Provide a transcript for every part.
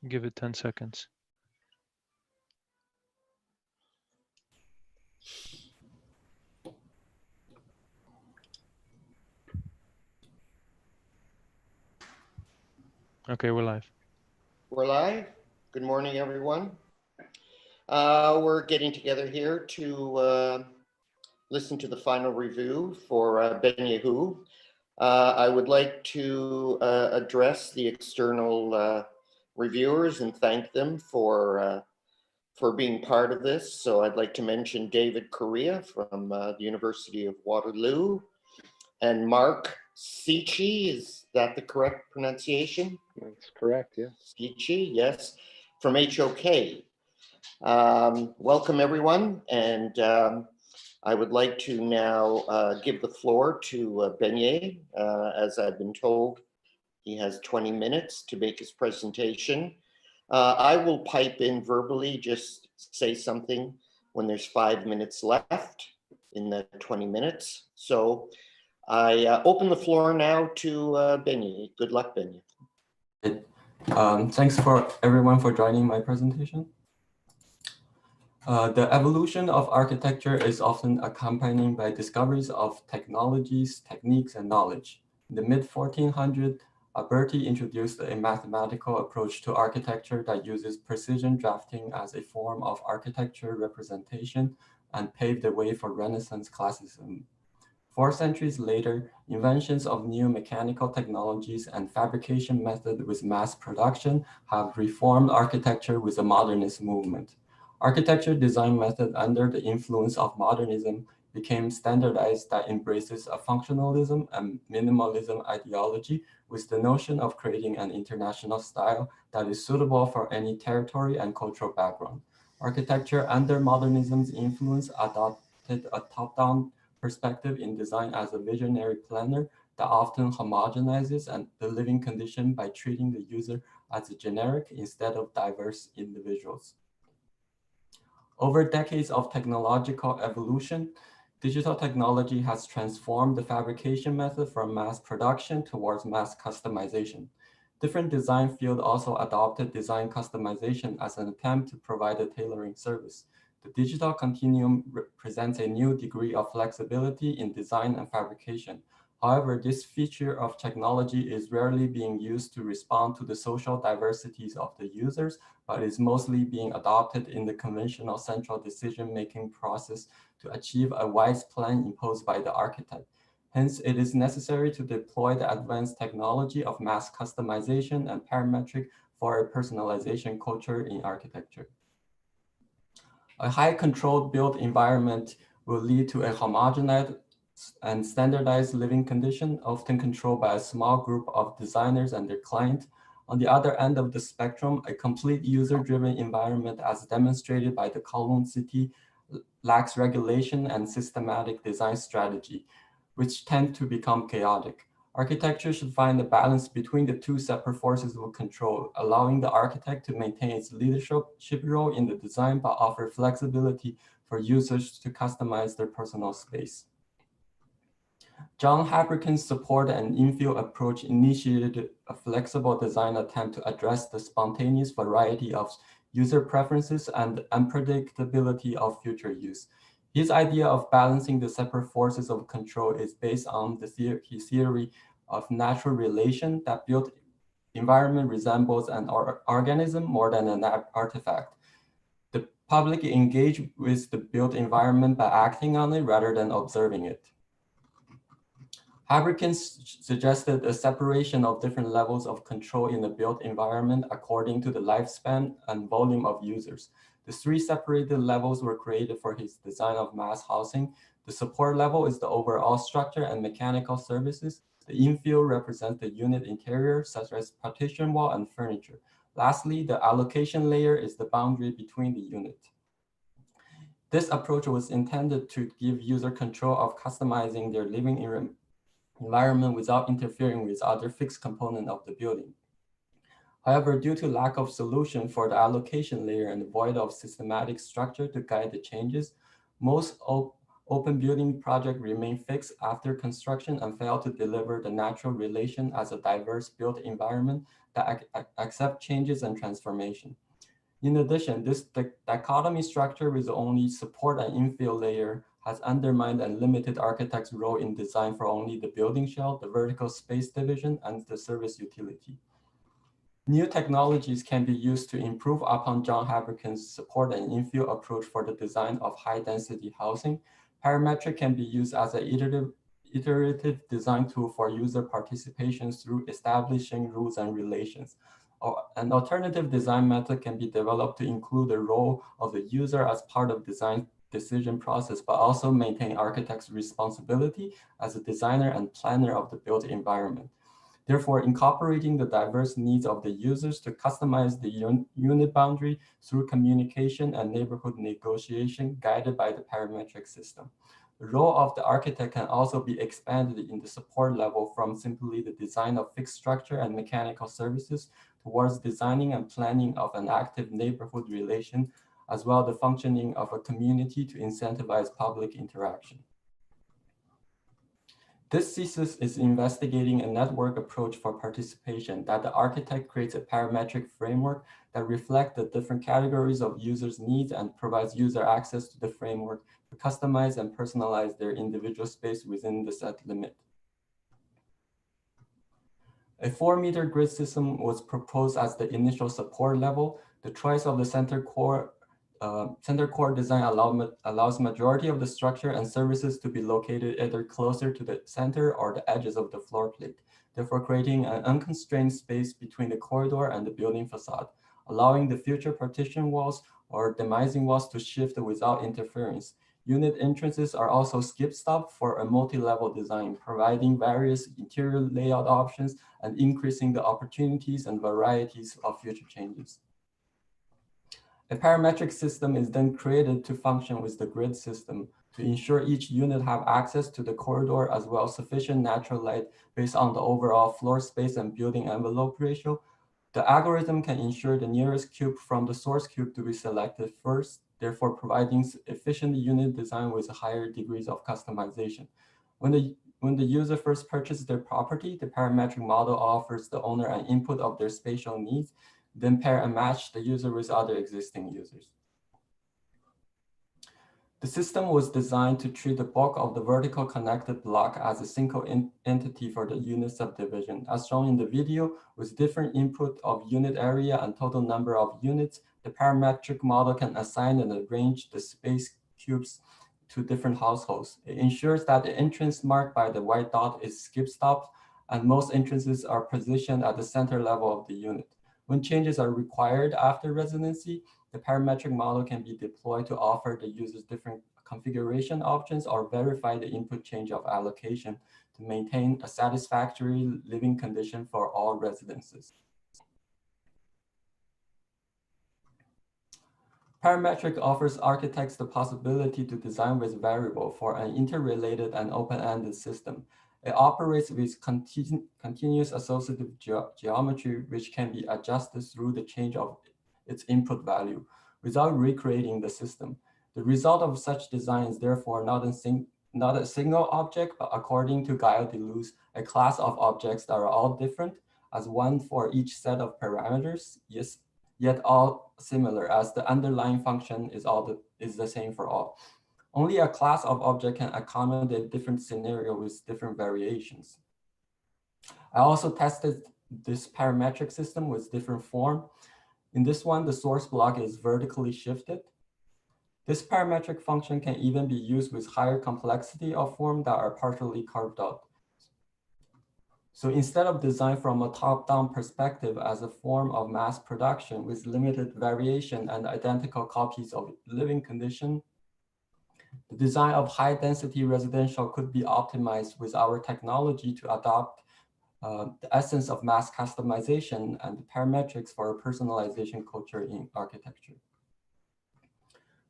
Give it 10 seconds. Okay, we're live. We're live. Good morning, everyone. We're getting together here to listen to the final review for Benyi. I would like to address the external reviewers and thank them for being part of this. So I'd like to mention David Correa from the University of Waterloo and Mark Sichi. Is that the correct pronunciation? That's correct, yeah. Sichi, yes, from HOK. Welcome, everyone. And I would like to now give the floor to Benyi. As I've been told, he has 20 minutes to make his presentation. I will pipe in verbally, just say something when there's 5 minutes left in the 20 minutes. So I open the floor now to Benyi. Good luck, Benyi. Thanks for everyone for joining my presentation. The evolution of architecture is often accompanied by discoveries of technologies, techniques, and knowledge. In the mid-1400s, Alberti introduced a mathematical approach to architecture that uses precision drafting as a form of architecture representation and paved the way for Renaissance classicism. 4 centuries later, inventions of new mechanical technologies and fabrication methods with mass production have reformed architecture with the modernist movement. Architecture design method under the influence of modernism became standardized that embraces a functionalism and minimalism ideology with the notion of creating an international style that is suitable for any territory and cultural background. Architecture under modernism's influence adopted a top-down perspective in design as a visionary planner that often homogenizes and the living condition by treating the user as a generic instead of diverse individuals. Over decades of technological evolution, digital technology has transformed the fabrication method from mass production towards mass customization. Different design fields also adopted design customization as an attempt to provide a tailoring service. The digital continuum presents a new degree of flexibility in design and fabrication. However, this feature of technology is rarely being used to respond to the social diversities of the users, but is mostly being adopted in the conventional central decision-making process to achieve a wise plan imposed by the architect. Hence, it is necessary to deploy the advanced technology of mass customization and parametric for a personalization culture in architecture. A high controlled built environment will lead to a homogenized and standardized living condition, often controlled by a small group of designers and their client. On the other end of the spectrum, a complete user-driven environment as demonstrated by the Kowloon city lacks regulation and systematic design strategy, which tend to become chaotic. Architecture should find a balance between the two separate forces of control, allowing the architect to maintain its leadership role in the design, but offer flexibility for users to customize their personal space. John Habriken's support and infill approach initiated a flexible design attempt to address the spontaneous variety of user preferences and unpredictability of future use. His idea of balancing the separate forces of control is based on his theory of natural relation that built environment resembles an organism more than an artifact. The public engage with the built environment by acting on it rather than observing it. Habriken suggested a separation of different levels of control in the built environment according to the lifespan and volume of users. The 3 separated levels were created for his design of mass housing. The support level is the overall structure and mechanical services. The infill represents the unit interior, such as partition wall and furniture. Lastly, the allocation layer is the boundary between the unit. This approach was intended to give user control of customizing their living environment without interfering with other fixed components of the building. However, due to lack of solution for the allocation layer and the void of systematic structure to guide the changes, most Open building projects remain fixed after construction and fail to deliver the natural relation as a diverse built environment that accept changes and transformation. In addition, this dichotomy structure with only support and infill layer has undermined and limited architects' role in design for only the building shell, the vertical space division, and the service utility. New technologies can be used to improve upon John Haverkin's support and infill approach for the design of high-density housing. Parametric can be used as an iterative design tool for user participation through establishing rules and relations. An alternative design method can be developed to include the role of the user as part of design decision process, but also maintain architect's responsibility as a designer and planner of the built environment. Therefore, incorporating the diverse needs of the users to customize the unit boundary through communication and neighborhood negotiation guided by the parametric system. The role of the architect can also be expanded in the support level from simply the design of fixed structure and mechanical services towards designing and planning of an active neighborhood relation, as well as the functioning of a community to incentivize public interaction. This thesis is investigating a network approach for participation that the architect creates a parametric framework that reflects the different categories of users' needs and provides user access to the framework to customize and personalize their individual space within the set limit. A 4-meter grid system was proposed as the initial support level. The choice of the center core design allows majority of the structure and services to be located either closer to the center or the edges of the floor plate, therefore creating an unconstrained space between the corridor and the building facade, allowing the future partition walls or demising walls to shift without interference. Unit entrances are also skip-stop for a multi-level design, providing various interior layout options and increasing the opportunities and varieties of future changes. A parametric system is then created to function with the grid system to ensure each unit have access to the corridor as well as sufficient natural light based on the overall floor space and building envelope ratio. The algorithm can ensure the nearest cube from the source cube to be selected first, therefore providing efficient unit design with higher degrees of customization. When the user first purchases their property, the parametric model offers the owner an input of their spatial needs, then pair and match the user with other existing users. The system was designed to treat the bulk of the vertical connected block as a single entity for the unit subdivision. As shown in the video, with different input of unit area and total number of units, the parametric model can assign and arrange the space cubes to different households. It ensures that the entrance marked by the white dot is skip-stopped, and most entrances are positioned at the center level of the unit. When changes are required after residency, the parametric model can be deployed to offer the users different configuration options or verify the input change of allocation to maintain a satisfactory living condition for all residences. Parametric offers architects the possibility to design with variable for an interrelated and open-ended system. It operates with continuous associative geometry, which can be adjusted through the change of its input value without recreating the system. The result of such design is therefore not a single object, but according to Gael Deleuze, a class of objects that are all different as one for each set of parameters, yes, yet all similar as the underlying function is the same for all. Only a class of object can accommodate different scenarios with different variations. I also tested this parametric system with different form. In this one, the source block is vertically shifted. This parametric function can even be used with higher complexity of form that are partially carved out. So instead of design from a top-down perspective as a form of mass production with limited variation and identical copies of living condition, the design of high-density residential could be optimized with our technology to adopt the essence of mass customization and parametrics for a personalization culture in architecture.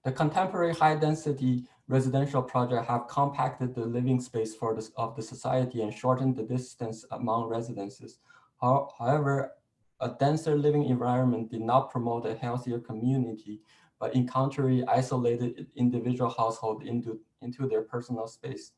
The contemporary high-density residential projects have compacted the living space of the society and shortened the distance among residences. However, a denser living environment did not promote a healthier community, but in contrary, isolated individual household into their personal space,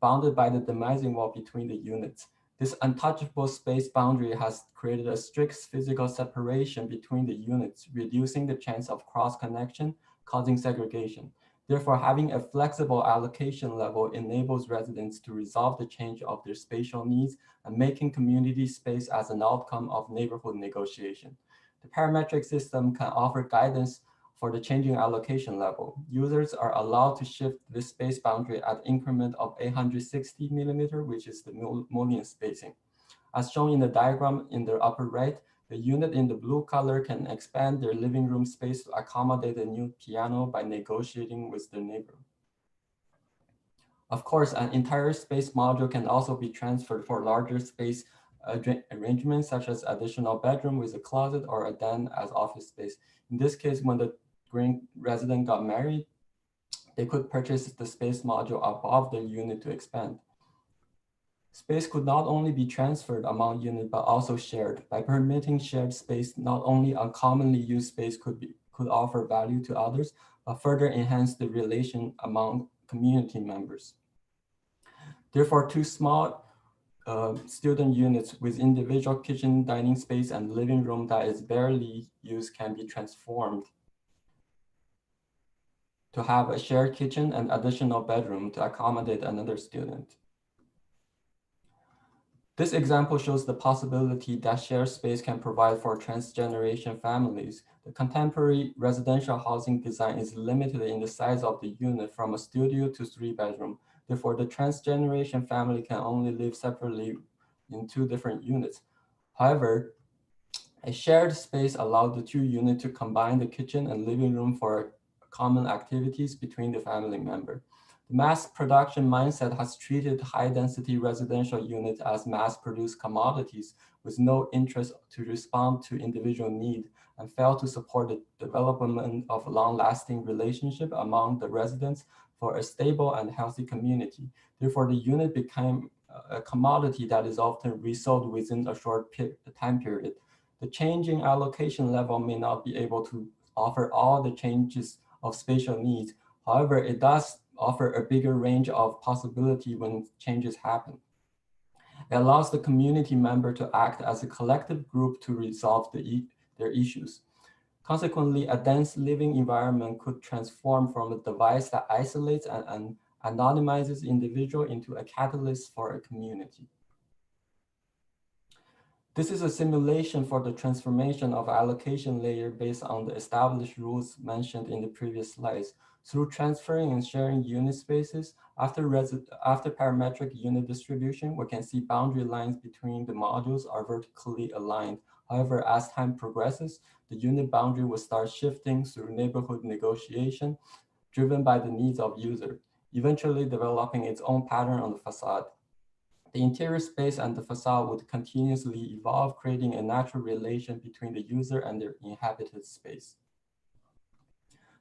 bounded by the demising wall between the units. This untouchable space boundary has created a strict physical separation between the units, reducing the chance of cross-connection, causing segregation. Therefore, having a flexible allocation level enables residents to resolve the change of their spatial needs and making community space as an outcome of neighborhood negotiation. The parametric system can offer guidance for the changing allocation level. Users are allowed to shift this space boundary at increment of 860 millimeter, which is the Mullian spacing. As shown in the diagram in the upper right, the unit in the blue color can expand their living room space to accommodate a new piano by negotiating with their neighbor. Of course, an entire space module can also be transferred for larger space arrangements, such as additional bedroom with a closet or a den as office space. In this case, when the Green resident got married, they could purchase the space module above their unit to expand. Space could not only be transferred among units, but also shared. By permitting shared space, not only uncommonly used space could offer value to others, but further enhance the relation among community members. Therefore, two small student units with individual kitchen, dining space, and living room that is barely used can be transformed to have a shared kitchen and additional bedroom to accommodate another student. This example shows the possibility that shared space can provide for transgeneration families. The contemporary residential housing design is limited in the size of the unit from a studio to 3-bedroom. Therefore, the transgeneration family can only live separately in 2 different units. However, a shared space allowed the 2 units to combine the kitchen and living room for common activities between the family member. The mass production mindset has treated high-density residential units as mass-produced commodities with no interest to respond to individual need and failed to support the development of long-lasting relationship among the residents for a stable and healthy community. Therefore, the unit became a commodity that is often resold within a short time period. The changing allocation level may not be able to offer all the changes of spatial needs. However, it does offer a bigger range of possibility when changes happen. It allows the community member to act as a collective group to resolve their issues. Consequently, a dense living environment could transform from a device that isolates and anonymizes individual into a catalyst for a community. This is a simulation for the transformation of allocation layer based on the established rules mentioned in the previous slides. Through transferring and sharing unit spaces, after parametric unit distribution, we can see boundary lines between the modules are vertically aligned. However, as time progresses, the unit boundary will start shifting through neighborhood negotiation, driven by the needs of user, eventually developing its own pattern on the facade. The interior space and the facade would continuously evolve, creating a natural relation between the user and their inhabited space.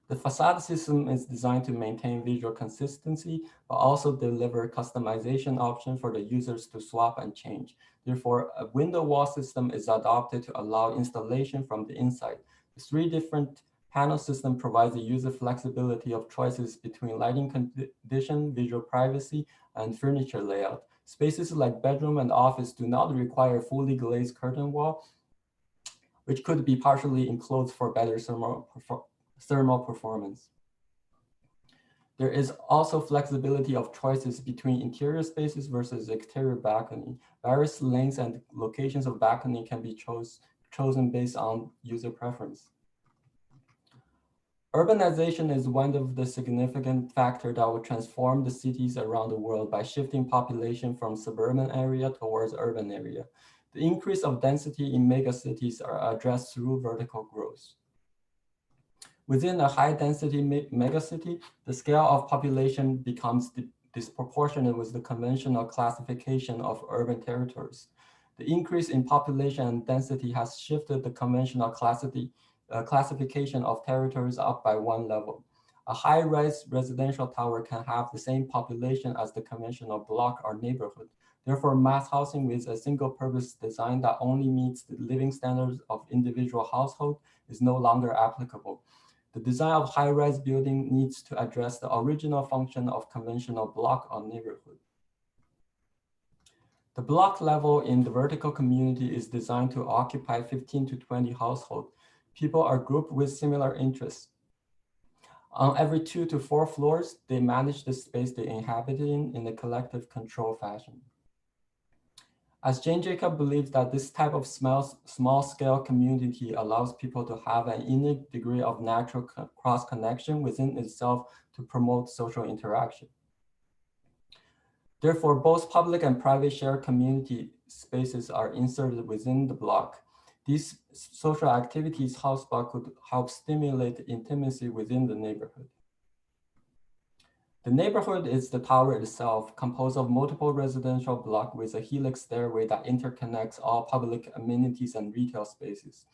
The facade system is designed to maintain visual consistency, but also deliver customization options for the users to swap and change. Therefore, a window wall system is adopted to allow installation from the inside. The 3 different panel system provides the user flexibility of choices between lighting condition, visual privacy, and furniture layout. Spaces like bedroom and office do not require fully glazed curtain wall, which could be partially enclosed for better thermal performance. There is also flexibility of choices between interior spaces versus exterior balcony. Various lengths and locations of balcony can be chosen based on user preference. Urbanization is one of the significant factors that will transform the cities around the world by shifting population from suburban area towards urban area. The increase of density in megacities are addressed through vertical growth. Within a high-density megacity, the scale of population becomes disproportionate with the conventional classification of urban territories. The increase in population and density has shifted the conventional classification of territories up by 1 level. A high-rise residential tower can have the same population as the conventional block or neighborhood. Therefore, mass housing with a single-purpose design that only meets the living standards of individual household is no longer applicable. The design of high-rise building needs to address the original function of conventional block or neighborhood. The block level in the vertical community is designed to occupy 15 to 20 households. People are grouped with similar interests. On every 2 to 4 floors, they manage the space they inhabit in a collective control fashion. As Jane Jacob believes that this type of small-scale community allows people to have an innate degree of natural cross-connection within itself to promote social interaction. Therefore, both public and private shared community spaces are inserted within the block. These social activities houseblock could help stimulate intimacy within the neighborhood. The neighborhood is the tower itself, composed of multiple residential blocks with a helix stairway that interconnects all public amenities and retail spaces.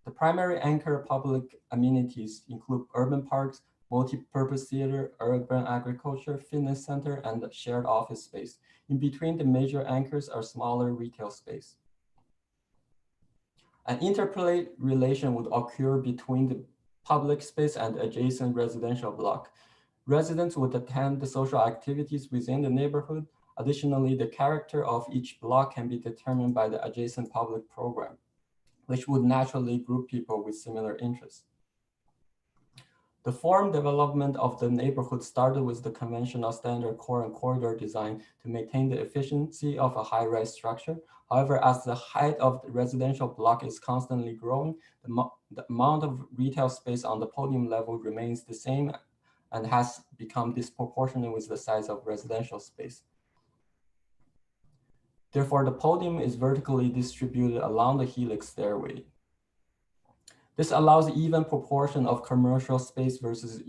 The primary anchor public amenities include urban parks, multi-purpose theater, urban agriculture, fitness center, and shared office space. In between the major anchors are smaller retail space. An interplay relation would occur between the public space and adjacent residential block. Residents would attend the social activities within the neighborhood. Additionally, the character of each block can be determined by the adjacent public program, which would naturally group people with similar interests. The form development of the neighborhood started with the conventional standard core and corridor design to maintain the efficiency of a high-rise structure. However, as the height of the residential block is constantly growing, the amount of retail space on the podium level remains the same and has become disproportionate with the size of residential space. Therefore, the podium is vertically distributed along the helix stairway. This allows even proportion of commercial space versus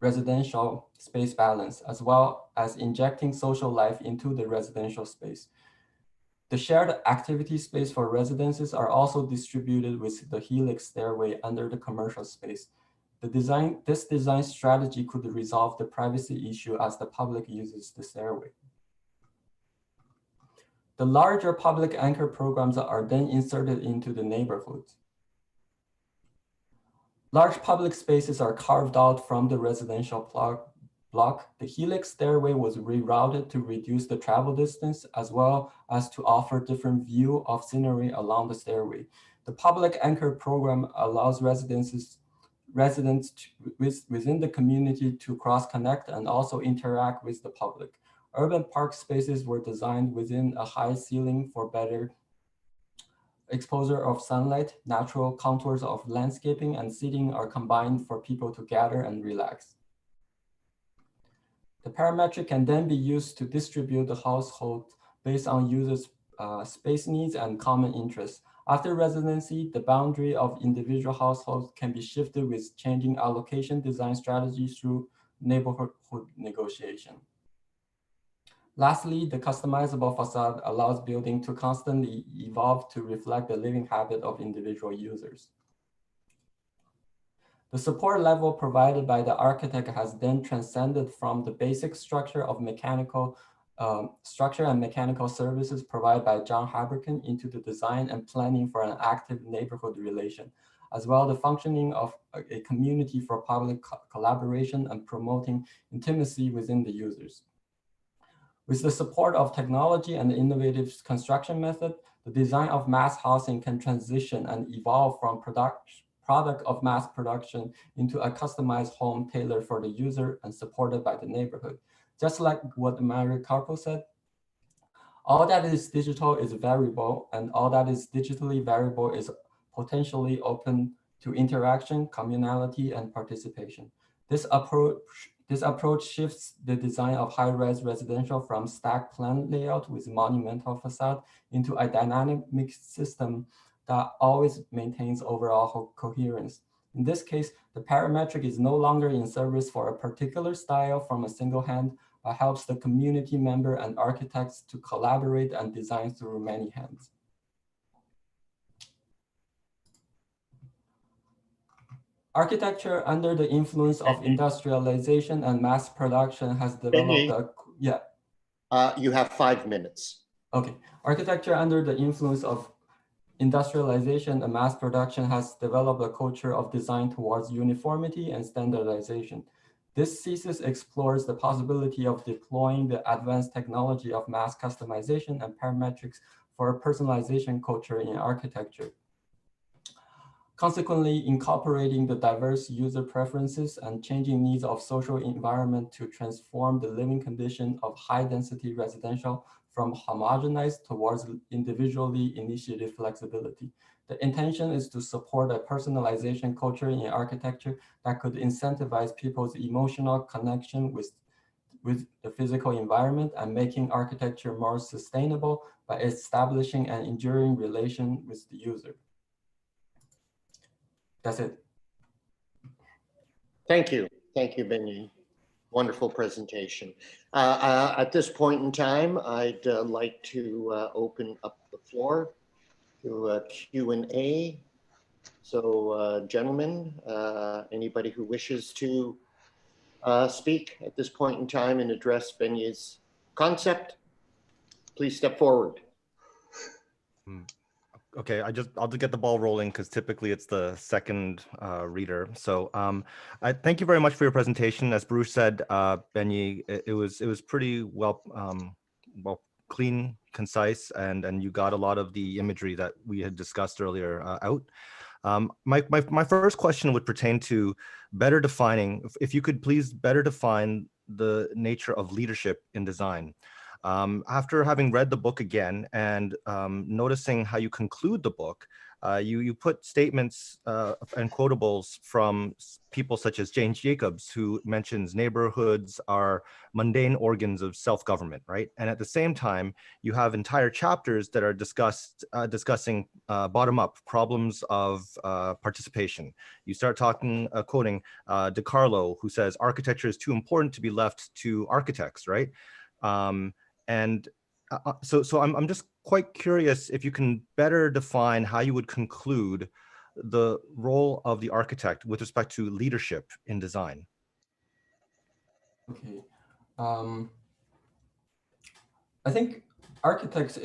residential space balance, as well as injecting social life into the residential space. The shared activity space for residences are also distributed with the helix stairway under the commercial space. This design strategy could resolve the privacy issue as the public uses the stairway. The larger public anchor programs are then inserted into the neighborhood. Large public spaces are carved out from the residential block. The helix stairway was rerouted to reduce the travel distance as well as to offer different view of scenery along the stairway. The public anchor program allows residents within the community to cross-connect and also interact with the public. Urban park spaces were designed within a high ceiling for better exposure of sunlight. Natural contours of landscaping and seating are combined for people to gather and relax. The parametric can then be used to distribute the household based on users' space needs and common interests. After residency, the boundary of individual households can be shifted with changing allocation design strategies through neighborhood negotiation. Lastly, the customizable facade allows building to constantly evolve to reflect the living habit of individual users. The support level provided by the architect has then transcended from the basic structure of mechanical and mechanical services provided by John Haberkin into the design and planning for an active neighborhood relation, as well as the functioning of a community for public collaboration and promoting intimacy within the users. With the support of technology and innovative construction method, the design of mass housing can transition and evolve from product of mass production into a customized home tailored for the user and supported by the neighborhood. Just like what Mary Carpo said, all that is digital is variable, and all that is digitally variable is potentially open to interaction, communality, and participation. This approach shifts the design of high-rise residential from stacked plan layout with monumental facade into a dynamic system that always maintains overall coherence. In this case, the parametric is no longer in service for a particular style from a single hand, but helps the community member and architects to collaborate and design through many hands. Architecture under the influence of industrialization and mass production has developed you have 5 minutes. Okay. Architecture under the influence of industrialization and mass production has developed a culture of design towards uniformity and standardization. This thesis explores the possibility of deploying the advanced technology of mass customization and parametrics for a personalization culture in architecture. Consequently, incorporating the diverse user preferences and changing needs of social environment to transform the living condition of high-density residential from homogenized towards individually initiated flexibility. The intention is to support a personalization culture in architecture that could incentivize people's emotional connection with the physical environment and making architecture more sustainable by establishing an enduring relation with the user. That's it. Thank you, Benyi. Wonderful presentation. At this point in time, I'd like to open up the floor to a Q&A. So gentlemen, anybody who wishes to speak at this point in time and address Benyi's concept, please step forward. Okay, I'll just get the ball rolling because typically it's the second reader. So I thank you very much for your presentation. As Bruce said, Benyi, it was pretty well clean, concise, and you got a lot of the imagery that we had discussed earlier out. My first question would pertain to better defining, if you could please better define the nature of leadership in design. After having read the book again and noticing how you conclude the book, you put statements and quotables from people such as James Jacobs, who mentions neighborhoods are mundane organs of self-government, right? And at the same time, you have entire chapters that are discussing bottom-up problems of participation. You start quoting DiCarlo, who says, architecture is too important to be left to architects, right? So I'm just quite curious if you can better define how you would conclude the role of the architect with respect to leadership in design. Okay. I think architects,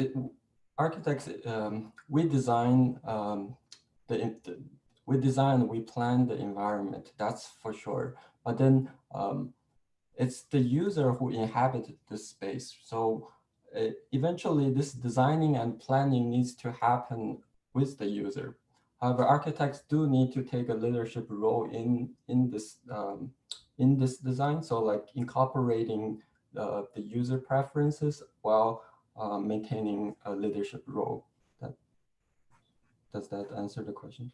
we design we plan the environment, that's for sure. But then it's the user who inhabited this space. So eventually this designing and planning needs to happen with the user. However, architects do need to take a leadership role in this design. So like incorporating the user preferences while maintaining a leadership role. Does that answer the question?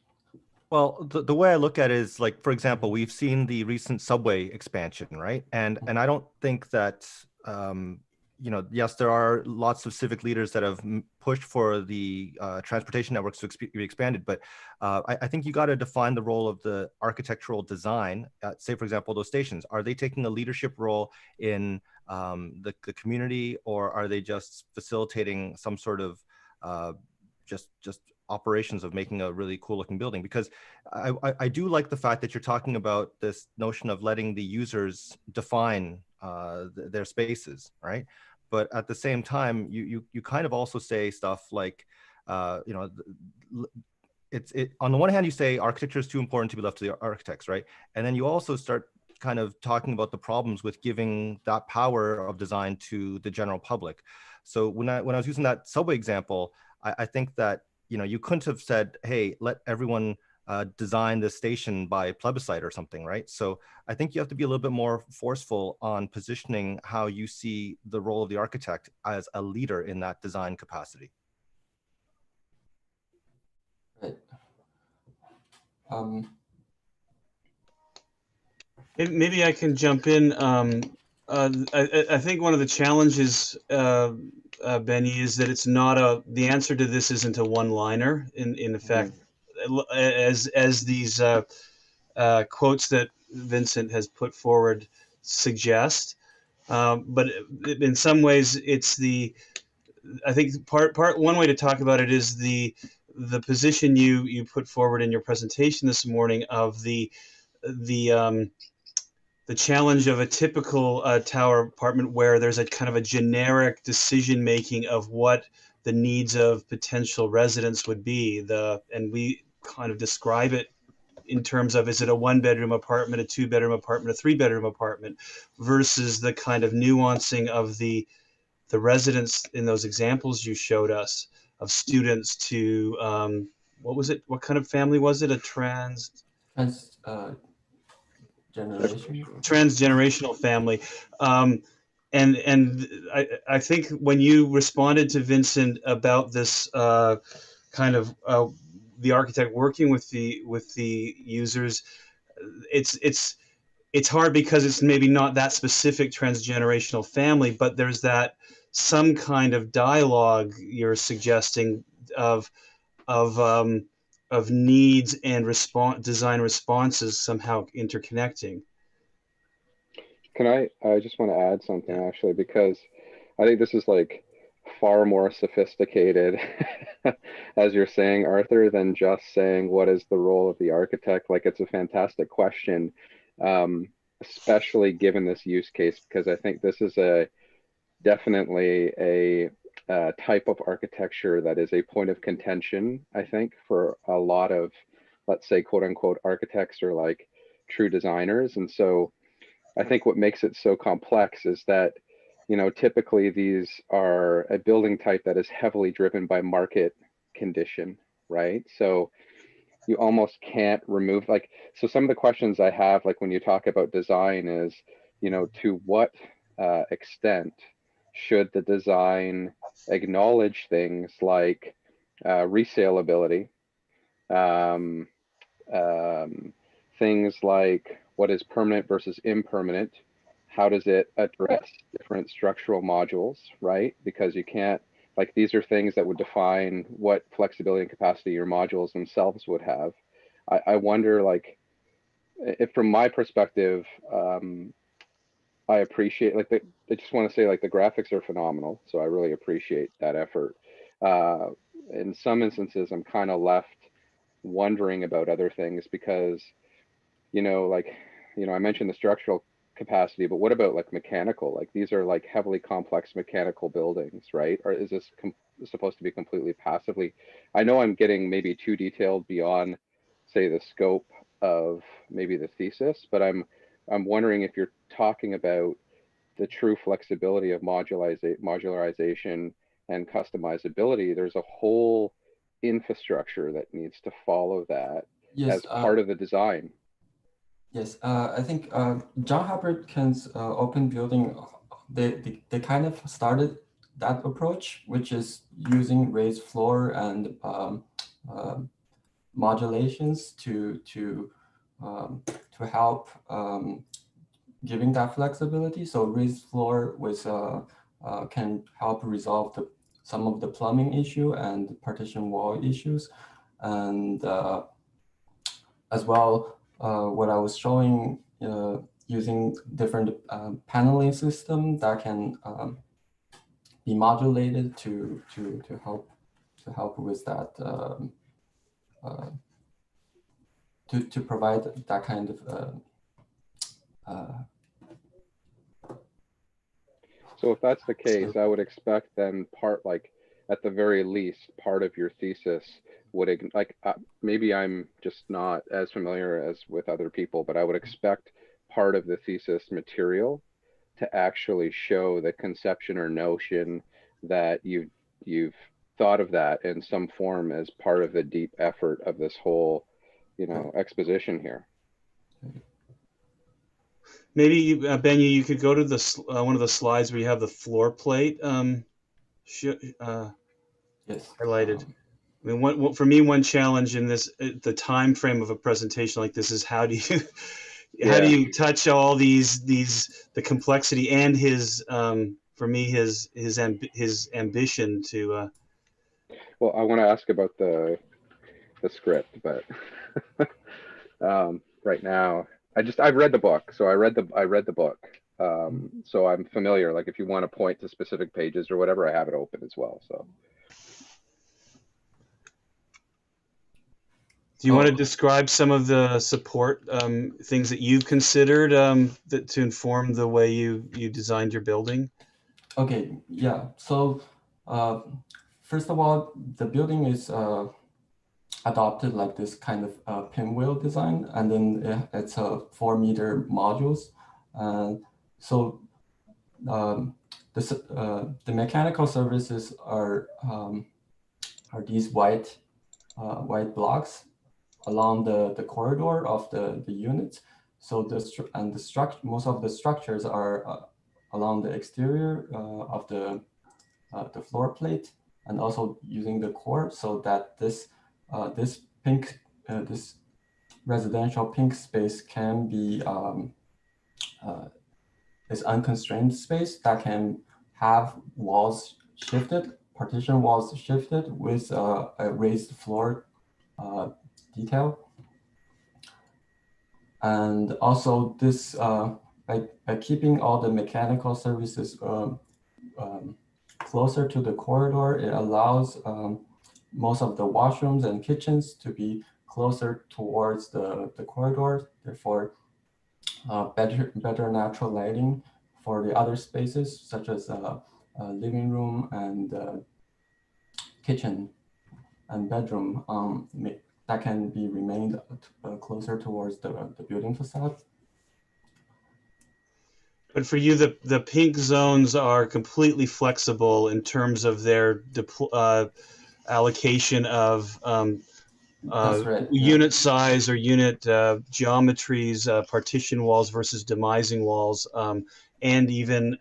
Well, the way I look at it is, like, for example, we've seen the recent subway expansion, right? And I don't think that, you know, yes, there are lots of civic leaders that have pushed for the transportation networks to be expanded, but I think you got to define the role of the architectural design. Say, for example, those stations, are they taking a leadership role in the community, or are they just facilitating some sort of just operations of making a really cool looking building? Because I do like the fact that you're talking about this notion of letting the users define their spaces, right? But at the same time, you kind of also say stuff like, you know, on the one hand, you say architecture is too important to be left to the architects, right? And then you also start kind of talking about the problems with giving that power of design to the general public. So when I was using that subway example, I think that, you know, you couldn't have said, hey, let everyone design this station by plebiscite or something, right? So I think you have to be a little bit more forceful on positioning how you see the role of the architect as a leader in that design capacity. Right. Maybe I can jump in. I think one of the challenges, Benny, is that it's not the answer to this isn't a one-liner. In effect, as these quotes that Vincent has put forward suggest, but in some ways, it's I think one way to talk about it is the position you put forward in your presentation this morning of the challenge of a typical tower apartment, where there's a kind of a generic decision making of what the needs of potential residents would be. And we kind of describe it in terms of, is it a 1-bedroom apartment, a 2-bedroom apartment, a 3-bedroom apartment, versus the kind of nuancing of the residents in those examples you showed us, of students to what was it? What kind of family was it? A transgenerational family. And I think when you responded to Vincent about this kind of the architect working with the users, it's hard because it's maybe not that specific transgenerational family, but there's that some kind of dialogue you're suggesting of needs and design responses somehow interconnecting. I just want to add something actually, because I think this is like far more sophisticated, as you're saying, Arthur, than just saying what is the role of the architect. Like, it's a fantastic question, especially given this use case, because I think this is definitely a type of architecture that is a point of contention, I think, for a lot of, let's say, quote unquote, architects or like true designers. And so I think what makes it so complex is that, you know, typically these are a building type that is heavily driven by market condition, right? So you almost can't remove, like, so some of the questions I have, like when you talk about design is, you know, to what extent should the design acknowledge things like resaleability, things like what is permanent versus impermanent, how does it address different structural modules, right? Because you can't, like, these are things that would define what flexibility and capacity your modules themselves would have. I wonder, like, if from my perspective, I appreciate, like, I just want to say, like, the graphics are phenomenal, so I really appreciate that effort. In some instances, I'm kind of left wondering about other things because, you know, like, you know, I mentioned the structural capacity, but what about like mechanical? Like, these are like heavily complex mechanical buildings, right? Or is this supposed to be completely passively? I know I'm getting maybe too detailed beyond, say, the scope of maybe the thesis, but I'm wondering if you're talking about the true flexibility of modularization and customizability. There's a whole infrastructure that needs to follow that as part of the design. Yes, I think John Hopkins' open building, they kind of started that approach, which is using raised floor and modulations to help giving that flexibility. So raised floor with can help resolve some of the plumbing issue and partition wall issues, and as well. What I was showing using different paneling system that can be modulated to help with that to provide that kind of. So if that's the case, I would expect then like at the very least, part of your thesis would, like, maybe I'm just not as familiar as with other people, but I would expect part of the thesis material to actually show the conception or notion that you've thought of that in some form as part of the deep effort of this whole, you know, exposition here. Maybe Benyi, you could go to the one of the slides where you have the floor plate yes, highlighted. I mean, for me, one challenge in this, the time frame of a presentation like this is how do you touch all the complexity and his for me his ambition to. Well, I want to ask about the script, but right now I've read the book, so I read the book, so I'm familiar. Like, if you want to point to specific pages or whatever, I have it open as well. So. Do you want to describe some of the support things that you've considered to inform the way you designed your building? Okay, yeah. So first of all, the building is adopted like this kind of pinwheel design, and then it's a 4-meter modules. And so the mechanical services are these white blocks along the corridor of the units. So most of the structures are along the exterior of the floor plate, and also using the core, so that this residential pink space can be is unconstrained space that can have walls shifted, partition walls shifted with a raised floor detail. And also this, by keeping all the mechanical services closer to the corridor, it allows most of the washrooms and kitchens to be closer towards the corridor, therefore better natural lighting for the other spaces, such as living room and kitchen and bedroom that can be remained closer towards the building facade. But for you, the pink zones are completely flexible in terms of their allocation of That's right, unit size or unit geometries, partition walls versus demising walls, and even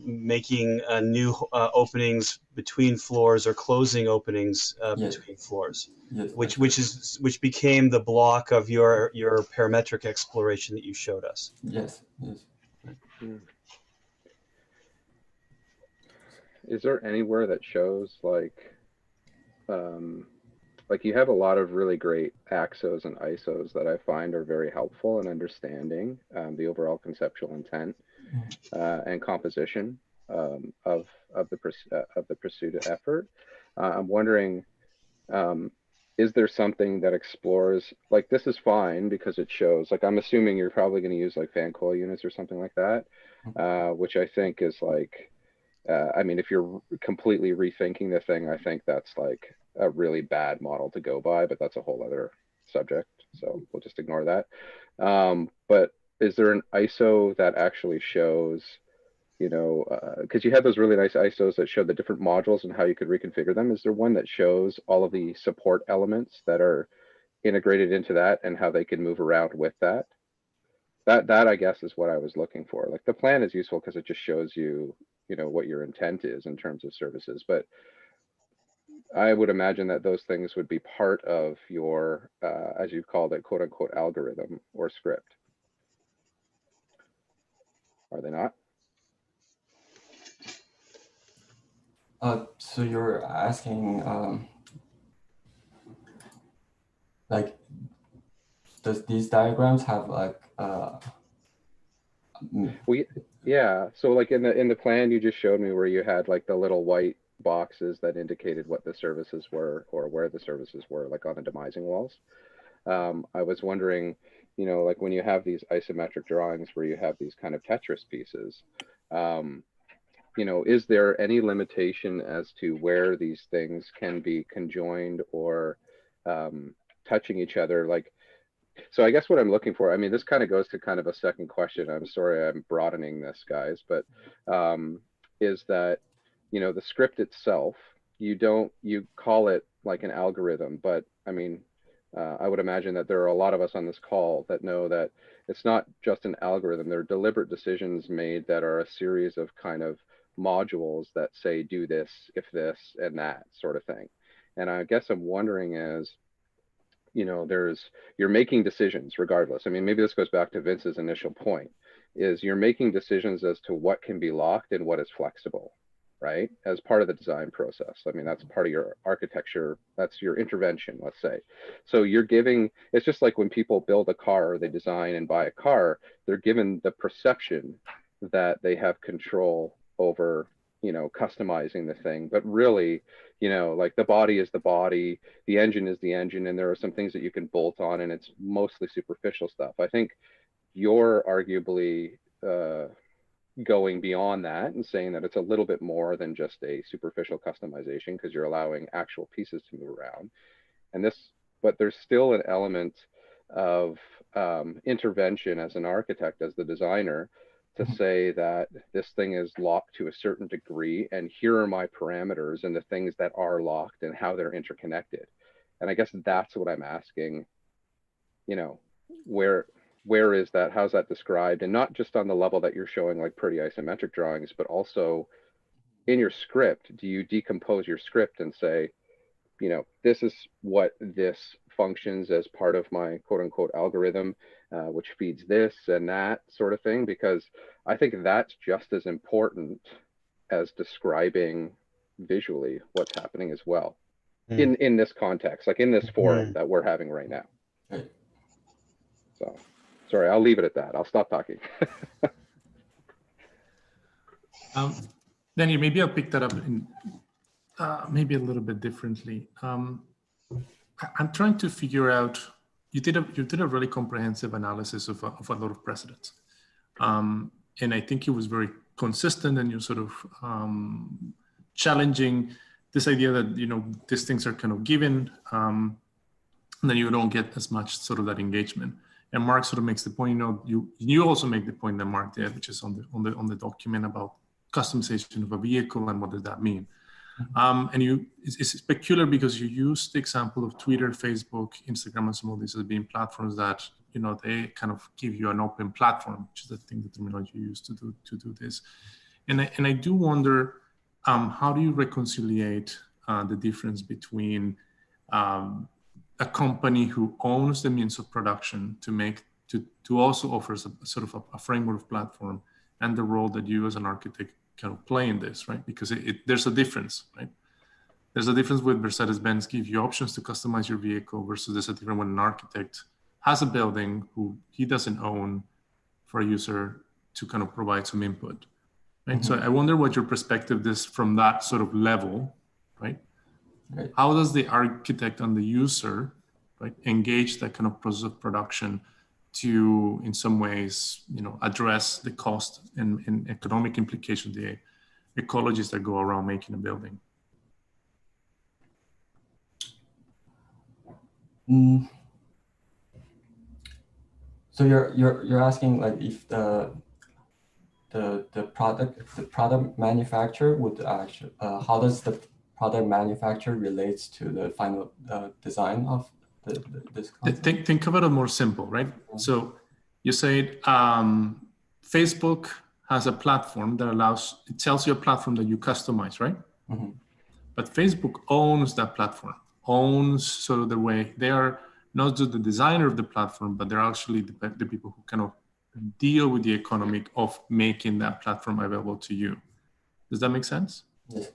making new openings between floors or closing openings between floors, yes, which became the block of your parametric exploration that you showed us. Yes, yes. Is there anywhere that shows like you have a lot of really great AXOs and ISOs that I find are very helpful in understanding the overall conceptual intent and composition of the pursuit effort. I'm wondering, is there something that explores, like this is fine because it shows, like I'm assuming you're probably going to use like fan coil units or something like that, which I think is like, I mean, if you're completely rethinking the thing, I think that's like a really bad model to go by, but that's a whole other subject. So we'll just ignore that. But is there an ISO that actually shows, you know, because you had those really nice ISOs that show the different modules and how you could reconfigure them. Is there one that shows all of the support elements that are integrated into that and how they can move around with that? That I guess is what I was looking for. Like the plan is useful because it just shows you, you know, what your intent is in terms of services. But I would imagine that those things would be part of your, as you called it, quote unquote, algorithm or script. Are they not? So you're asking, like, does these diagrams have like? Yeah. So like in the plan you just showed me where you had like the little white boxes that indicated what the services were or where the services were, like on the demising walls. I was wondering, you know, like when you have these isometric drawings where you have these kind of Tetris pieces, you know, is there any limitation as to where these things can be conjoined or touching each other? Like, so I guess what I'm looking for, I mean, this kind of goes to kind of a second question. I'm sorry I'm broadening this, guys, but is that, you know, the script itself, you call it like an algorithm, but I mean, I would imagine that there are a lot of us on this call that know that it's not just an algorithm. There are deliberate decisions made that are a series of kind of modules that say do this, if this, and that sort of thing. And I guess I'm wondering is, you know, you're making decisions regardless. I mean, maybe this goes back to Vince's initial point, is you're making decisions as to what can be locked and what is flexible, right? As part of the design process. I mean, that's part of your architecture. That's your intervention, let's say. So you're giving, it's just like when people build a car or they design and buy a car, they're given the perception that they have control over, you know, customizing the thing, but really, you know, like the body is the body, the engine is the engine, and there are some things that you can bolt on, and it's mostly superficial stuff. I think you're arguably going beyond that and saying that it's a little bit more than just a superficial customization because you're allowing actual pieces to move around. And this, but there's still an element of intervention as an architect, as the designer, to say that this thing is locked to a certain degree, and here are my parameters and the things that are locked and how they're interconnected. And I guess that's what I'm asking, you know, where is that? How's that described? And not just on the level that you're showing like pretty isometric drawings, but also in your script. Do you decompose your script and say, you know, this is what this functions as part of my quote unquote algorithm, which feeds this and that sort of thing? Because I think that's just as important as describing visually what's happening as well in this context, like in this forum that we're having right now. So, sorry, I'll leave it at that. I'll stop talking. Benny, maybe I'll pick that up in maybe a little bit differently. I'm trying to figure out, you did a really comprehensive analysis of a lot of precedents. And I think it was very consistent, and you're sort of challenging this idea that, you know, these things are kind of given, and then you don't get as much sort of that engagement. And Mark sort of makes the point, you know, you also make the point that Mark did, which is on the document about customization of a vehicle and what does that mean. And it's peculiar because you use the example of Twitter, Facebook, Instagram, and some of these as being platforms that, you know, they kind of give you an open platform, which is the thing, the terminology you use to do this. And I do wonder, how do you reconciliate the difference between a company who owns the means of production to also offers a sort of a framework of platform, and the role that you as an architect kind of play in this, right? Because there's a difference, right? There's a difference with Mercedes-Benz give you options to customize your vehicle versus there's a different when an architect has a building who he doesn't own for a user to kind of provide some input, right? So I wonder what your perspective is from that sort of level, right? How does the architect and the user, right, engage that kind of process of production to, in some ways, you know, address the cost and economic implications, the ecologies that go around making a building? So you're asking like if the product manufacturer would actually how does the product manufacturer relates to the final design of this concept? Think of it as more simple, right? So you say Facebook has a platform that it tells you a platform that you customize, right? But Facebook owns that platform, owns sort of the way they are not just the designer of the platform, but they're actually the people who kind of deal with the economic of making that platform available to you. Does that make sense? Yes.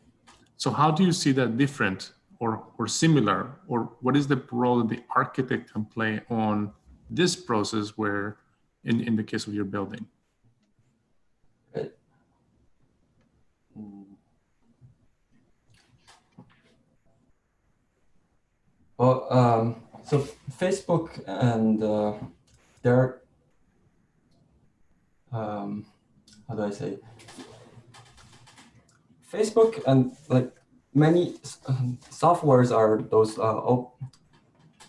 So how do you see that different or similar, or what is the role that the architect can play on this process where, in the case of your building? Right. Well, so Facebook and their, how do I say? Facebook and like many softwares are those,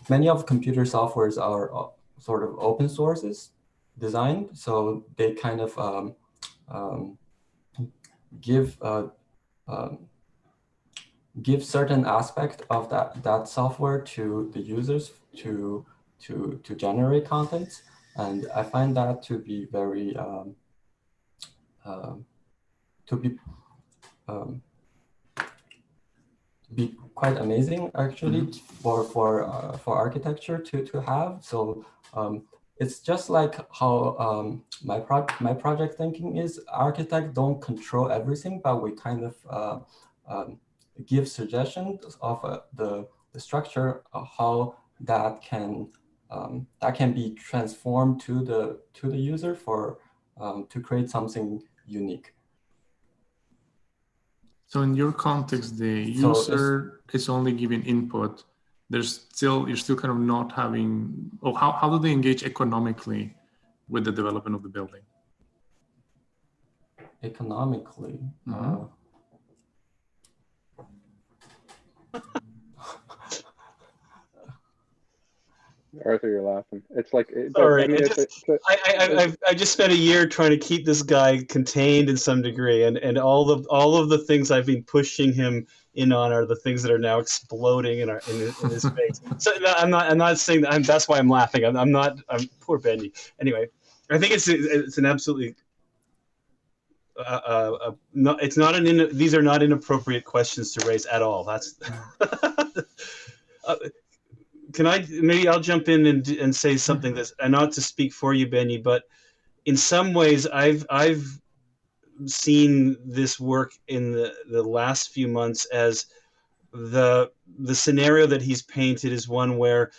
many of computer softwares are sort of open sources designed. So they kind of give certain aspect of that software to the users to generate content, and I find that to be very be quite amazing actually for architecture to have. So it's just like how my project thinking is, architects don't control everything, but we kind of give suggestions of the structure of how that can be transformed to the user for to create something unique. So in your context, the user is only giving input. You're still kind of not having, or how do they engage economically with the development of the building? economically. Arthur, you're laughing. It's like, Sorry, I mean, I just spent a year trying to keep this guy contained in some degree, and all of the things I've been pushing him in on are the things that are now exploding in his face. So no, I'm not saying that. That's why I'm laughing. I'm poor Benyi. Anyway, I think it's an absolutely no, it's not these are not inappropriate questions to raise at all. That's can I maybe I'll jump in and say something that's not to speak for you, Benyi, but in some ways I've seen this work in the last few months as the scenario that he's painted is one where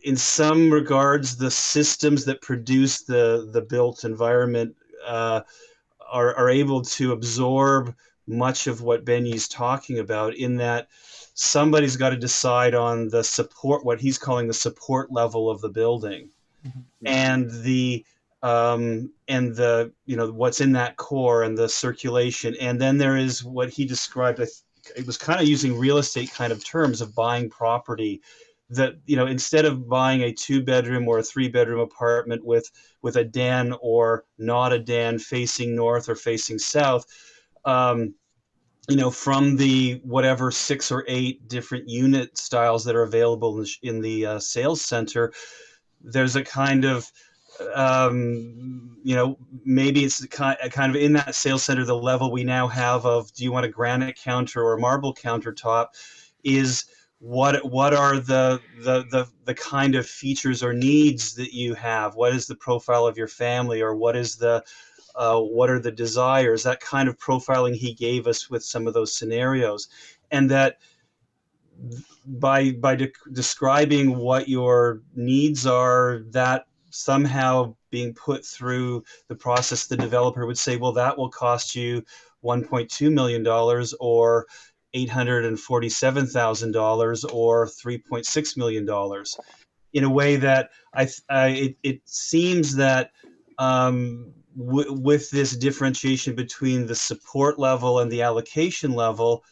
in some regards the systems that produce the built environment are able to absorb much of what Benyi's talking about, in that somebody's got to decide on the support, what he's calling the support level of the building, and the what's in that core and the circulation. And then there is what he described, it was kind of using real estate kind of terms of buying property, that instead of buying a 2-bedroom or a 3-bedroom apartment with a den or not a den facing north or facing south, from the whatever 6 or 8 different unit styles that are available in the sales center, there's a kind of maybe it's kind of in that sales center, the level we now have of, do you want a granite counter or a marble countertop, is what are the kind of features or needs that you have? What is the profile of your family, or what is what are the desires? That kind of profiling he gave us with some of those scenarios, and that by describing what your needs are, that somehow being put through the process, the developer would say, well, that will cost you $1.2 million or $847,000 or $3.6 million, in a way that it seems that with this differentiation between the support level and the allocation level,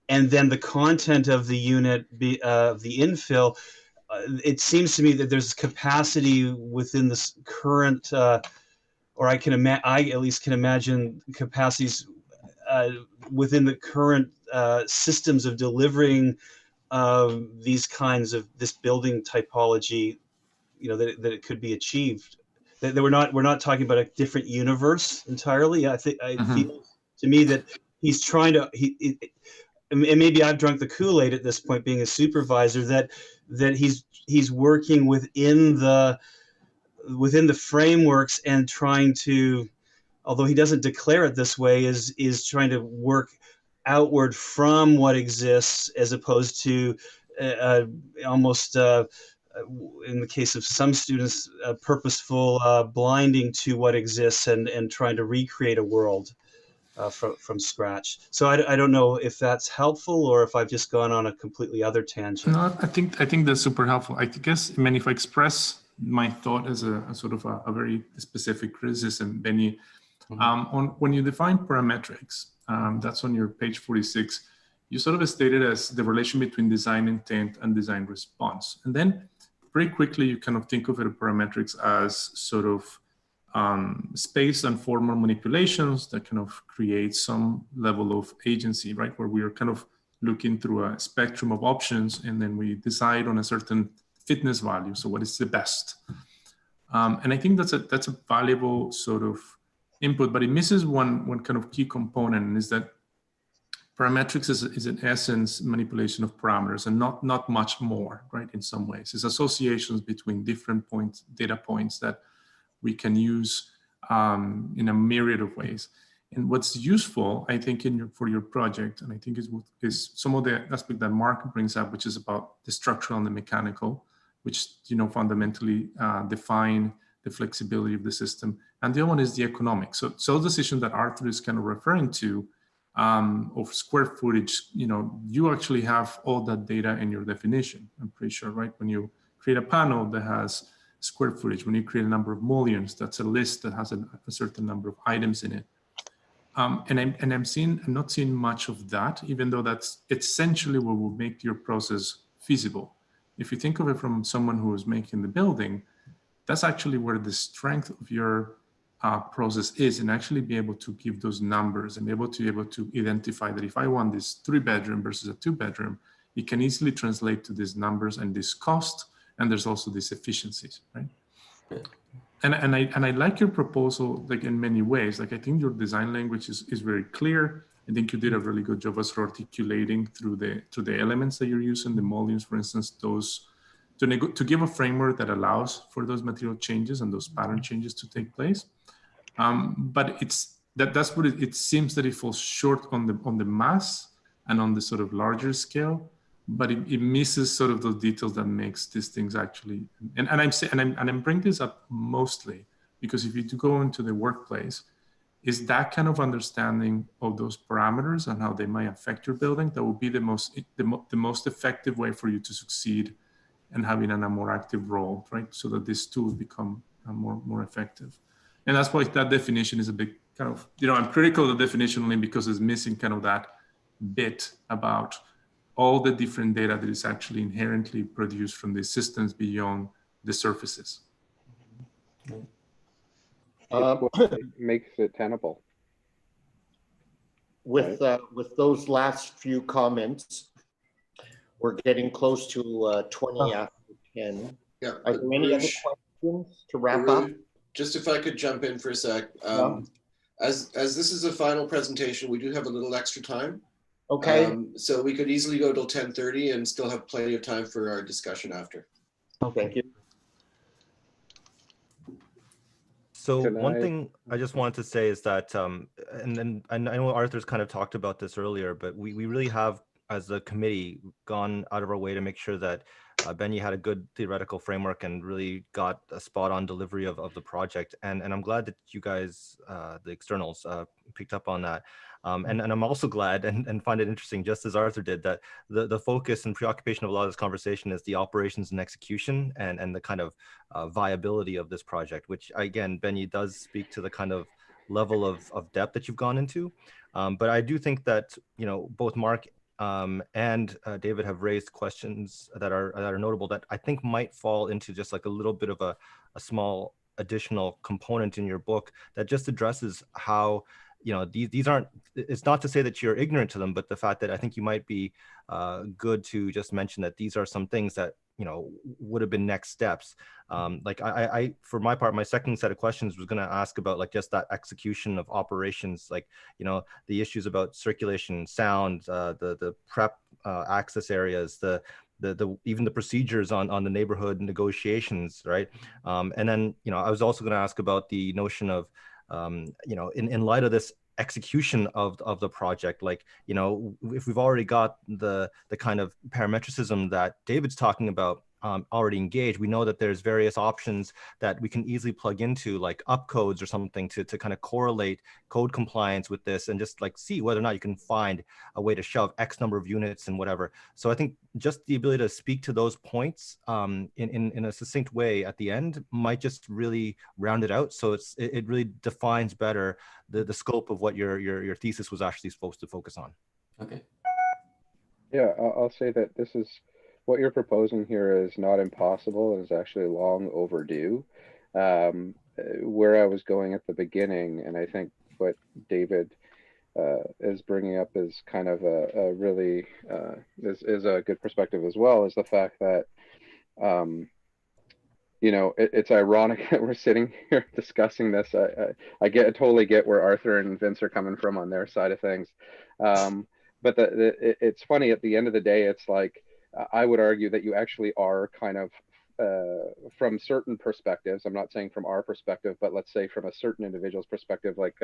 and then the content of the unit, the infill, it seems to me that there's capacity within this current, or I at least can imagine capacities within the current systems of delivering these kinds of this building typology, that it could be achieved. That we're not talking about a different universe entirely. I feel to me that he's trying to and maybe I've drunk the Kool-Aid at this point, being a supervisor, that he's working within the frameworks and trying to, although he doesn't declare it this way, is trying to work outward from what exists, as opposed to almost in the case of some students, purposeful blinding to what exists and trying to recreate a world from scratch. So I don't know if that's helpful, or if I've just gone on a completely other tangent. No, I think that's super helpful. I guess, I mean, if I express my thought as a sort of a very specific criticism, Benyi, on when you define parametrics, that's on your page 46, you sort of stated as the relation between design intent and design response. And then very quickly, you kind of think of it parametrics as sort of space and formal manipulations that kind of create some level of agency, right? Where we are kind of looking through a spectrum of options, and then we decide on a certain fitness value. So what is the best? And I think that's a valuable sort of input, but it misses one kind of key component, and is that parametrics is in essence manipulation of parameters, and not much more, right? In some ways, it's associations between different data points that we can use in a myriad of ways. And what's useful, I think, for your project, and I think is some of the aspect that Mark brings up, which is about the structural and the mechanical, which fundamentally define the flexibility of the system. And the other one is the economic. So decision that Arthur is kind of referring to, of square footage, you actually have all that data in your definition, I'm pretty sure, right? When you create a panel that has square footage. When you create a number of mullions, that's a list that has a certain number of items in it. And I'm not seeing much of that, even though that's essentially what will make your process feasible. If you think of it from someone who is making the building, that's actually where the strength of your process is, and actually be able to give those numbers and be able to identify that if I want this 3-bedroom versus a 2-bedroom, it can easily translate to these numbers and this cost, and there's also these efficiencies, right? And I like your proposal, like in many ways. Like I think your design language is very clear. I think you did a really good job of sort of articulating through the elements that you're using, the mullions, for instance, those to give a framework that allows for those material changes and those pattern changes to take place. But that's what it seems that it falls short on the mass and on the sort of larger scale, but it misses sort of those details that makes these things actually. And I'm bringing this up mostly because if you do go into the workplace, is that kind of understanding of those parameters and how they might affect your building that will be the most effective way for you to succeed and having a more active role, right? So that these tools become more effective. And that's why that definition is a big kind of, I'm critical of the definition only because it's missing kind of that bit about all the different data that is actually inherently produced from these systems beyond the surfaces. It makes it tenable. With those last few comments, we're getting close to 20 after 10. Yeah. Are there any other questions to wrap up? Just if I could jump in for a sec. As this is a final presentation, we do have a little extra time. Okay. So we could easily go till 10:30 and still have plenty of time for our discussion after. Thank you. So one thing I just wanted to say is that, and I know Arthur's kind of talked about this earlier, but we really have, as a committee, gone out of our way to make sure that Benyi had a good theoretical framework and really got a spot on delivery of the project. And I'm glad that you guys, the externals, picked up on that. And I'm also glad and find it interesting, just as Arthur did, that the focus and preoccupation of a lot of this conversation is the operations and execution and the kind of viability of this project, which again, Benyi does speak to the kind of level of depth that you've gone into. But I do think that, both Mark and David have raised questions that are notable that I think might fall into just like a little bit of a small additional component in your book that just addresses how, these aren't, it's not to say that you're ignorant to them, but the fact that I think you might be good to just mention that these are some things that, would have been next steps. Like I, for my part, my second set of questions was going to ask about like just that execution of operations, like, the issues about circulation, sound, the prep access areas, the even the procedures on the neighborhood negotiations, right? And then, I was also going to ask about the notion of, in light of this execution of the project, like, if we've already got the kind of parametricism that David's talking about already engaged, we know that there's various options that we can easily plug into, like upcodes or something to kind of correlate code compliance with this and just like see whether or not you can find a way to shove X number of units and whatever. So I think just the ability to speak to those points in a succinct way at the end might just really round it out. So it really defines better the scope of what your thesis was actually supposed to focus on. Okay. Yeah, I'll say that this is what you're proposing here is not impossible and is actually long overdue. Where I was going at the beginning, and I think what David is bringing up is kind of a really is a good perspective as well, is the fact that it's ironic that we're sitting here discussing this. I totally get where Arthur and Vince are coming from on their side of things, but it's funny at the end of the day. It's like I would argue that you actually are kind of from certain perspectives. I'm not saying from our perspective, but let's say from a certain individual's perspective, like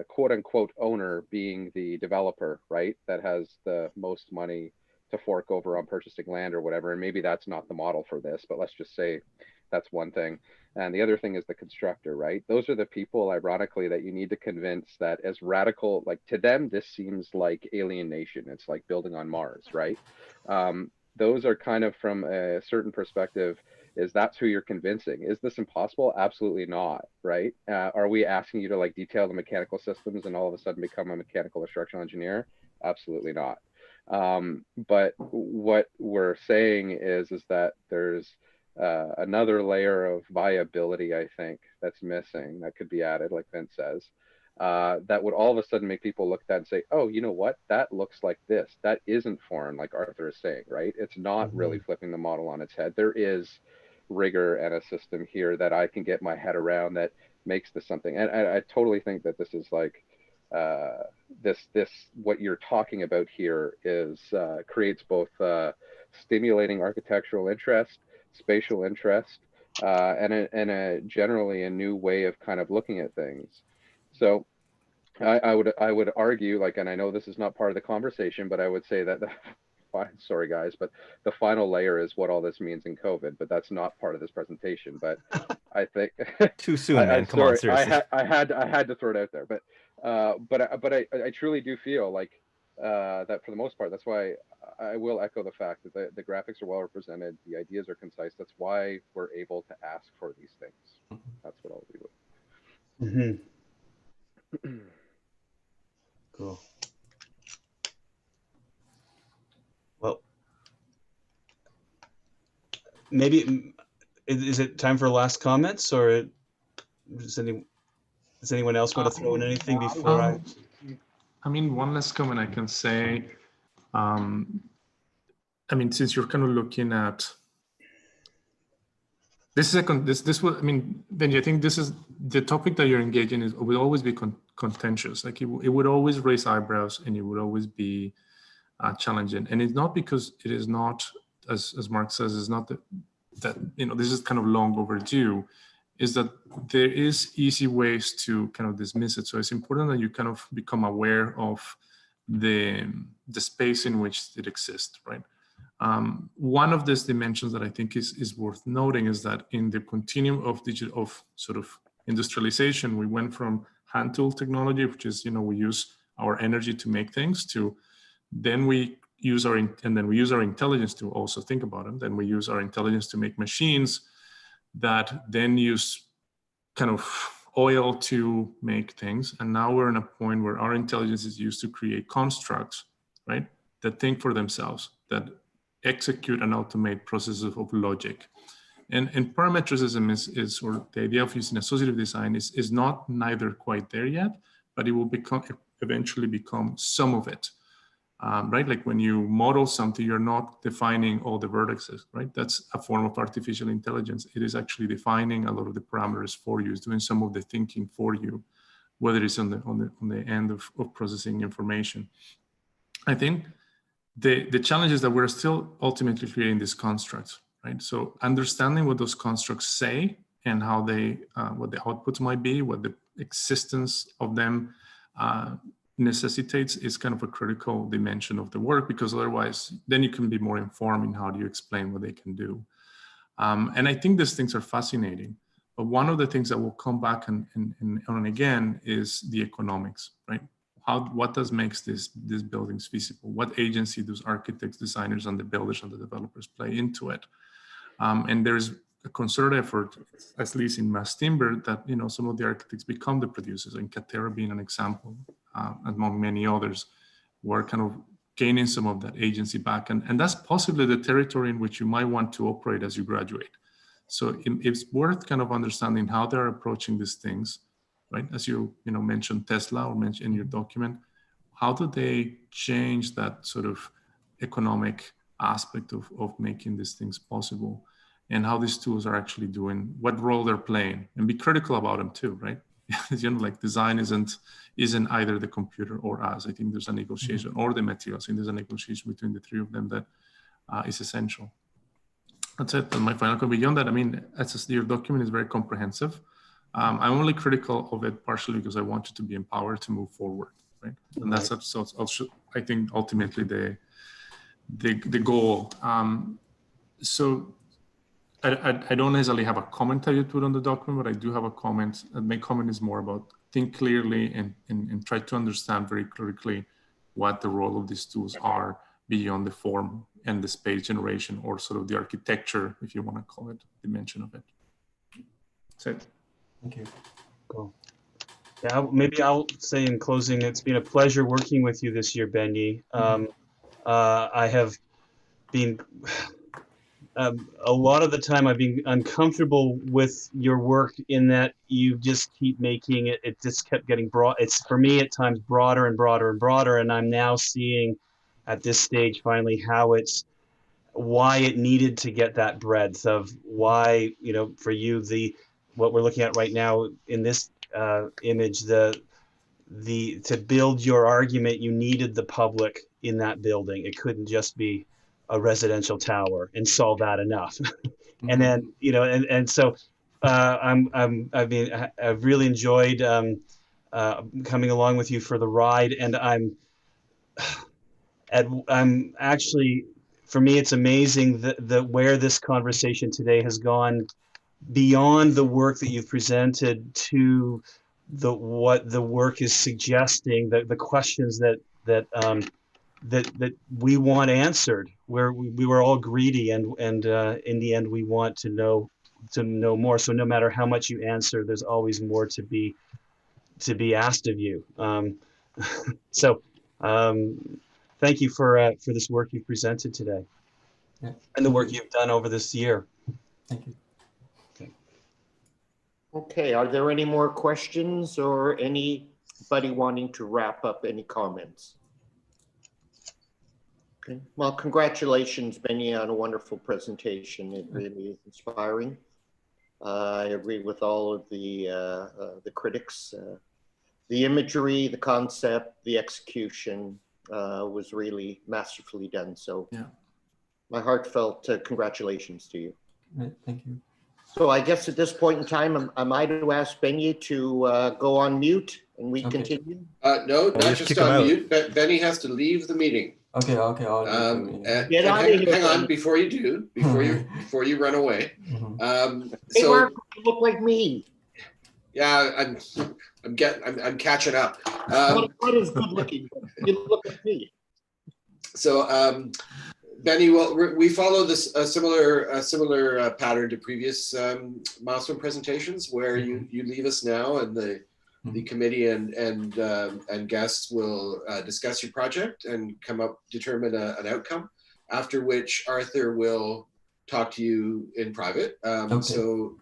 quote unquote owner being the developer, right? That has the most money to fork over on purchasing land or whatever. And maybe that's not the model for this, but let's just say that's one thing. And the other thing is the constructor, right? Those are the people, ironically, that you need to convince that as radical, like to them, this seems like alienation. It's like building on Mars, right? Those are kind of from a certain perspective, is that's who you're convincing. Is this impossible? Absolutely not, right? Are we asking you to like detail the mechanical systems and all of a sudden become a mechanical or structural engineer? Absolutely not. But what we're saying is that there's another layer of viability, I think, that's missing, that could be added, like Vince says, that would all of a sudden make people look at that and say, oh, you know what, that looks like this. That isn't foreign, like Arthur is saying, right? It's not really flipping the model on its head. There is rigor and a system here that I can get my head around that makes this something. And I totally think that this is like, what you're talking about here is creates both stimulating architectural interest, spatial interest, and a generally a new way of kind of looking at things. So I would argue, like, and I know this is not part of the conversation, but I would say that sorry guys, but the final layer is what all this means in COVID, but that's not part of this presentation. But I think too soon, man. Come on, seriously. I had to throw it out there, but I truly do feel like that for the most part. That's why I will echo the fact that the graphics are well represented, the ideas are concise. That's why we're able to ask for these things. That's what I'll leave with. Cool. Well, maybe is it time for last comments, or does anyone else want to throw in anything before I mean, one last comment I can say. I mean, since you're kind of looking at this will, I mean, Benji, I think this is the topic that you're engaging in will always be contentious. Like it would always raise eyebrows and it would always be challenging. And it's not because it is not, as Mark says, it's not that you know, this is kind of long overdue, is that there is easy ways to kind of dismiss it. So it's important that you kind of become aware of the space in which it exists, right? One of these dimensions that I think is worth noting is that in the continuum of sort of industrialization, we went from hand tool technology, which is, you know, we use our energy to make things, to then we use our intelligence to also think about them. Then we use our intelligence to make machines that then use kind of oil to make things. And now we're in a point where our intelligence is used to create constructs, right? That think for themselves, that execute and automate processes of logic. And parametricism is, or the idea of using associative design is not neither quite there yet, but it will eventually become some of it. Right? Like when you model something, you're not defining all the vertices, right? That's a form of artificial intelligence. It is actually defining a lot of the parameters for you. It's doing some of the thinking for you, whether it's on the end of processing information. I think the challenge is that we're still ultimately creating these constructs, right? So understanding what those constructs say and how they, what the outputs might be, what the existence of them necessitates is kind of a critical dimension of the work, because otherwise then you can be more informed in how do you explain what they can do. And I think these things are fascinating, but one of the things that will come back and again is the economics, right? What makes these buildings feasible? What agency does architects, designers, and the builders and the developers play into it? And there's a concerted effort, at least in mass timber, that, you know, some of the architects become the producers, and Katera being an example, among many others, who are kind of gaining some of that agency back. And that's possibly the territory in which you might want to operate as you graduate. So it's worth kind of understanding how they're approaching these things, right? As you mentioned Tesla, or mentioned in your document, how do they change that sort of economic aspect of making these things possible, and how these tools are actually doing, what role they're playing, and be critical about them too, right? You know, like design isn't either the computer or us. I think there's a negotiation, or the materials, and there's a negotiation between the three of them that is essential. That's it. And my final comment beyond that, I mean, your document is very comprehensive. I'm only critical of it partially because I want you to be empowered to move forward, right? And that's also, I think, ultimately the goal. So I don't necessarily have a comment that you put on the document, but I do have a comment. And my comment is more about think clearly and try to understand very critically what the role of these tools are beyond the form and the space generation, or sort of the architecture, if you want to call it, dimension of it. That's it. Thank you. Cool. Yeah, maybe I'll say in closing, it's been a pleasure working with you this year, Benyi. I have been, a lot of the time I've been uncomfortable with your work in that you just keep making it, it just kept getting broad. It's, for me, at times broader and broader and broader. And I'm now seeing at this stage, finally, how it's, why it needed to get that breadth of why, you know, for you, what we're looking at right now in this image, to build your argument, you needed the public in that building. It couldn't just be a residential tower and solve that enough. And then, you know, and so I've really enjoyed coming along with you for the ride, and I'm actually, for me, it's amazing that where this conversation today has gone beyond the work that you've presented to what the work is suggesting, the questions that we want answered, where we were all greedy, and in the end we want to know more. So no matter how much you answer, there's always more to be asked of you. Thank you for this work you presented today, and the work you've done over this year. Thank you. Okay, are there any more questions or anybody wanting to wrap up any comments? Okay, well, congratulations, Benyi, on a wonderful presentation. It really is inspiring. I agree with all of the critics. The imagery, the concept, the execution was really masterfully done. So yeah, my heartfelt congratulations to you. Thank you. So I guess at this point in time, am I to ask Benyi to go on mute and we continue? No, not just just kick him on out. mute. Benyi has to leave the meeting. Okay, I'll leave the meeting. Get out of here, Hang on, Benyi. before you do, before you run away. Hey, So Mark, you look like me. yeah, I'm catching up. What is good looking? You look like me. So Benyi, well, we follow this a similar pattern to previous milestone presentations, where you leave us now, and the committee and guests will discuss your project and determine an outcome. After which Arthur will talk to you in private. So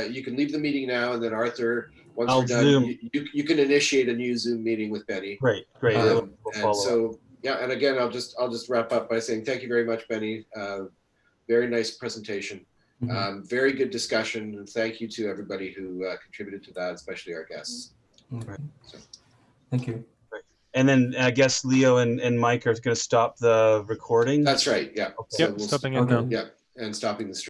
you can leave the meeting now, and then Arthur, once we're done, you can initiate a new Zoom meeting with Benyi. Great. And so. Yeah, and again, I'll just wrap up by saying thank you very much, Benyi. Very nice presentation, very good discussion, and thank you to everybody who contributed to that, especially our guests. So. Thank you. And then I guess Leo and Mike are going to stop the recording. That's right. Yeah. Okay. So stopping it now. Yeah, and stopping the stream.